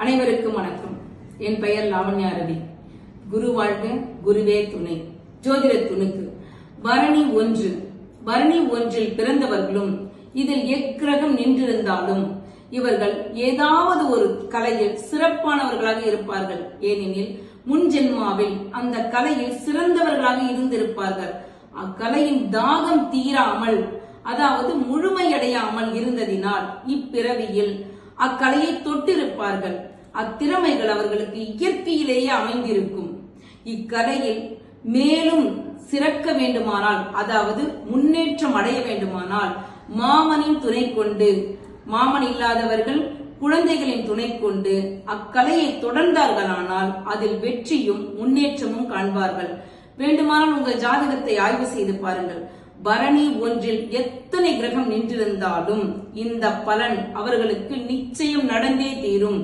அனைவருக்கும் வணக்கம். என் பெயர் லாவண்யா ரவி. குரு வாழ்க, குருவே துணை. ஜோதிட துணுக்கு. பரணி ஒன்றில் பிறந்தவர்களும் இதில் எக்கிரகம் நின்றிருந்தாலும் இவர்கள் ஏதாவது ஒரு கலையில் சிறப்பானவர்களாக இருப்பார்கள். ஏனெனில் முன்ஜென்மாவில் அந்த கலையில் சிறந்தவர்களாக இருந்திருப்பார்கள். அக்கலையின் தாகம் தீராமல், அதாவது முழுமையடையாமல் இருந்ததினால் இப்பிறவியில் அக்கலையை தொட்டிருப்பார்கள். அத்திறமைகள் அவர்களுக்கு இயற்கையிலேயே அமைந்திருக்கும். இக்கலையில் மேலும் சிறக்க வேண்டுமானால், அதாவது முன்னேற்றம் அடைய வேண்டுமானால் மாமனின் துணை கொண்டு, மாமன் இல்லாதவர்கள் குழந்தைகளின் துணை கொண்டு அக்கலையை தொடர்ந்தார்களானால் அதில் வெற்றியும் முன்னேற்றமும் காண்பார்கள். வேண்டுமானால் உங்கள் ஜாதகத்தை ஆய்வு செய்து பாருங்கள். பரணி ஒன்றில் எத்தனை கிரகம் நின்றிருந்தாலும் இந்த பலன் அவர்களுக்கு நிச்சயம் நடந்தே தீரும்.